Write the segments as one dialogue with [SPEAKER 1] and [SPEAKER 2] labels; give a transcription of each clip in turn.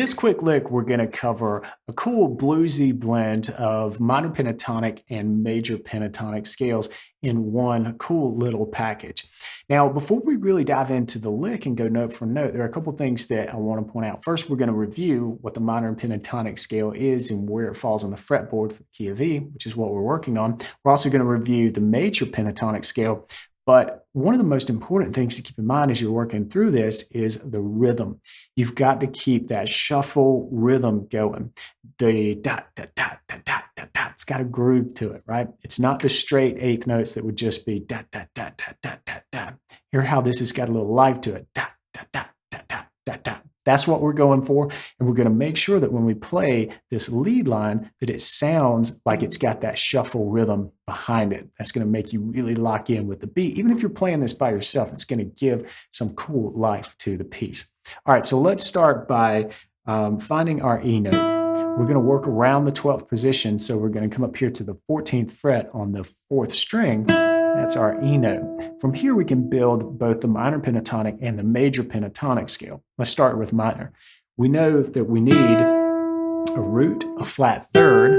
[SPEAKER 1] this quick lick, we're going to cover a cool bluesy blend of minor pentatonic and major pentatonic scales in one cool little package. Now, before we really dive into the lick and go note for note, there are a couple things that I want to point out. First, we're going to review what the minor pentatonic scale is and where it falls on the fretboard for the key of E, which is what we're working on. We're also going to review the major pentatonic scale. But one of the most important things to keep in mind as you're working through this is the rhythm. You've got to keep that shuffle rhythm going. The dot, dot, dot, dot, dot, dot, dot. It's got a groove to it, right? It's not the straight eighth notes that would just be dot, dot, dot, dot, dot, dot, dot. Hear how this has got a little life to it. Dot, dot, dot, dot, dot, dot, dot. That's what we're going for, and we're going to make sure that when we play this lead line that it sounds like it's got that shuffle rhythm behind it. That's going to make you really lock in with the beat. Even if you're playing this by yourself, it's going to give some cool life to the piece. All right, so let's start by finding our E note. We're going to work around the 12th position, so we're going to come up here to the 14th fret on the 4th string. That's our E note. From here, we can build both the minor pentatonic and the major pentatonic scale. Let's start with minor. We know that we need a root, a flat third,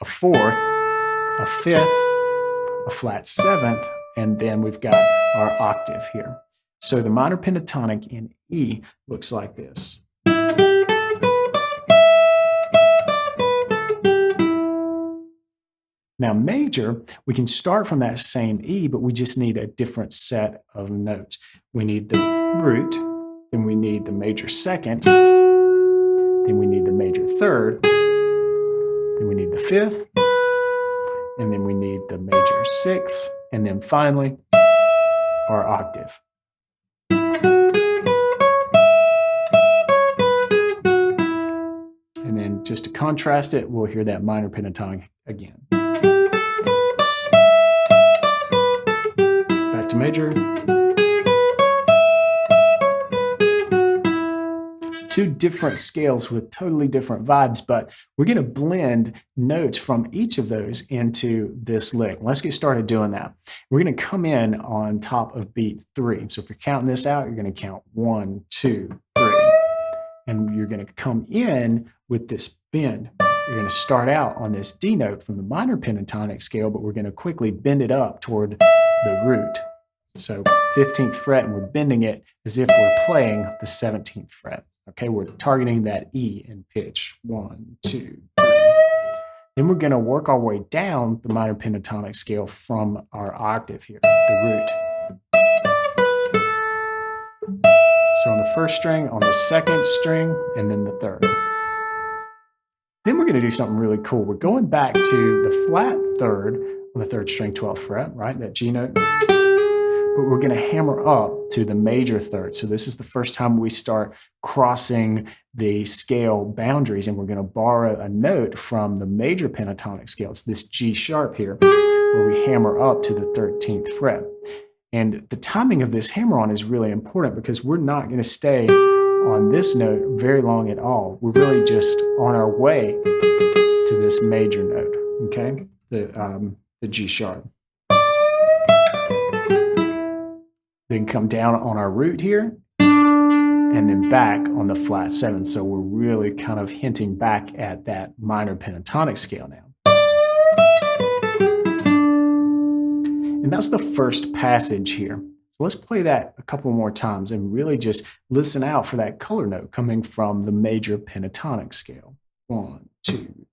[SPEAKER 1] a fourth, a fifth, a flat seventh, and then we've got our octave here. So the minor pentatonic in E looks like this. Now major, we can start from that same E, but we just need a different set of notes. We need the root, then we need the major second, then we need the major third, then we need the fifth, and then we need the major sixth, and then finally our octave. And then just to contrast it, we'll hear that minor pentatonic again. Back to major. Two different scales with totally different vibes, but we're going to blend notes from each of those into this lick. Let's get started doing that. We're going to come in on top of beat 3. So if you're counting this out, you're going to count 1, 2, 3. And you're going to come in with this bend. You're going to start out on this D note from the minor pentatonic scale, but we're going to quickly bend it up toward the root. So 15th fret, and we're bending it as if we're playing the 17th fret. Okay, we're targeting that E in pitch. 1, 2, 3. Then we're going to work our way down the minor pentatonic scale from our octave here, the root. So on the first string, on the second string, and then the third. Then we're going to do something really cool. We're going back to the flat third on the third string, 12th fret, right? That G note. But we're going to hammer up to the major third. So this is the first time we start crossing the scale boundaries, and we're going to borrow a note from the major pentatonic scale. It's this G sharp here, where we hammer up to the 13th fret. And the timing of this hammer-on is really important because we're not going to stay on this note very long at all. We're really just on our way to this major note, okay? The G sharp. Then come down on our root here, and then back on the flat 7. So we're really kind of hinting back at that minor pentatonic scale now. And that's the first passage here. So let's play that a couple more times and really just listen out for that color note coming from the major pentatonic scale. 1, 2.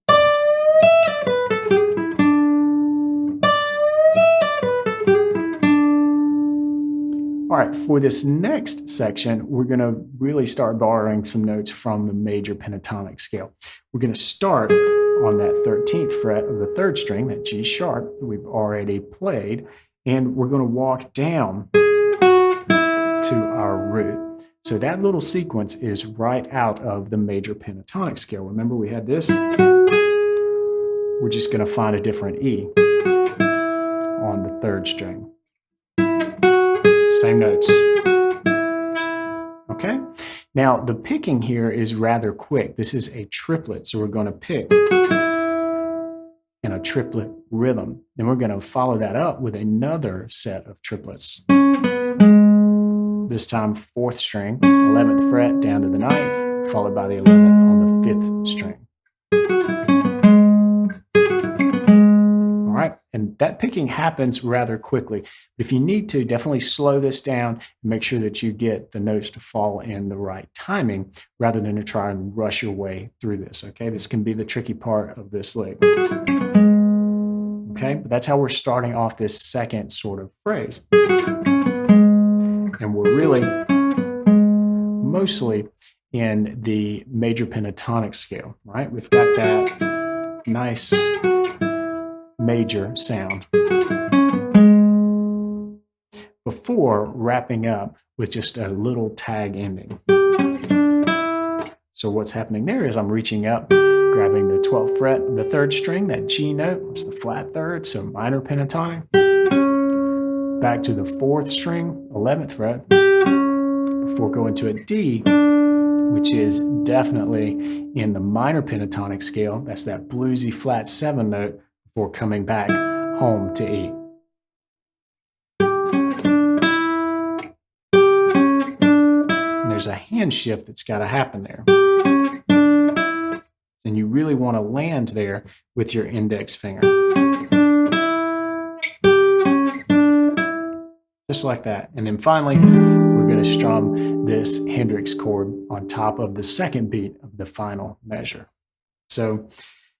[SPEAKER 1] All right, for this next section, we're going to really start borrowing some notes from the major pentatonic scale. We're going to start on that 13th fret of the third string, that G sharp that we've already played, and we're going to walk down to our root. So that little sequence is right out of the major pentatonic scale. Remember, we had this. We're just going to find a different E on the third string. Same notes. Okay? Now, the picking here is rather quick. This is a triplet, so we're going to pick in a triplet rhythm. Then we're going to follow that up with another set of triplets. This this time 4th string, 11th fret down to the 9th, followed by the 11th on the 5th string. All right, and that picking happens rather quickly. If you need to, definitely slow this down and make sure that you get the notes to fall in the right timing rather than to try and rush your way through this, okay? This can be the tricky part of this lick. Okay, but that's how we're starting off this second sort of phrase. And we're really mostly in the major pentatonic scale, right? We've got that nice major sound before wrapping up with just a little tag ending. So what's happening there is I'm reaching up, grabbing the 12th fret of the 3rd string, that G note, that's the flat 3rd, so minor pentatonic. Back to the 4th string, 11th fret, before going to a D, which is definitely in the minor pentatonic scale. That's that bluesy flat 7 note before coming back home to E. And there's a hand shift that's got to happen there. And you really want to land there with your index finger. Just like that. And then finally, we're going to strum this Hendrix chord on top of the second beat of the final measure. So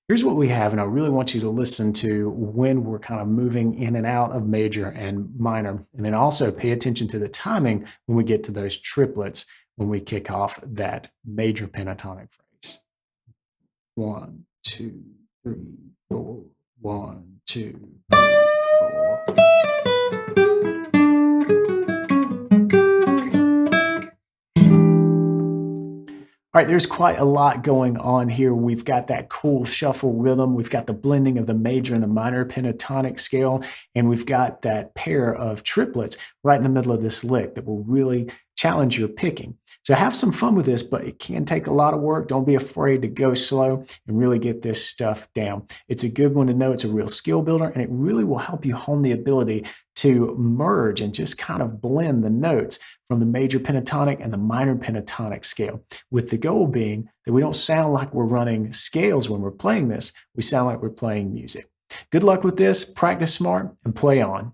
[SPEAKER 1] here's what we have, and I really want you to listen to when we're kind of moving in and out of major and minor. And then also pay attention to the timing when we get to those triplets when we kick off that major pentatonic phrase. 1, 2, 3, 4. 1, 2, 3, 4. All right, there's quite a lot going on here. We've got that cool shuffle rhythm. We've got the blending of the major and the minor pentatonic scale, and we've got that pair of triplets right in the middle of this lick that will really challenge your picking. So have some fun with this, but it can take a lot of work. Don't be afraid to go slow and really get this stuff down. It's a good one to know. It's a real skill builder, and it really will help you hone the ability to merge and just kind of blend the notes from the major pentatonic and the minor pentatonic scale, with the goal being that we don't sound like we're running scales when we're playing this. We sound like we're playing music. Good luck with this, practice smart, and play on.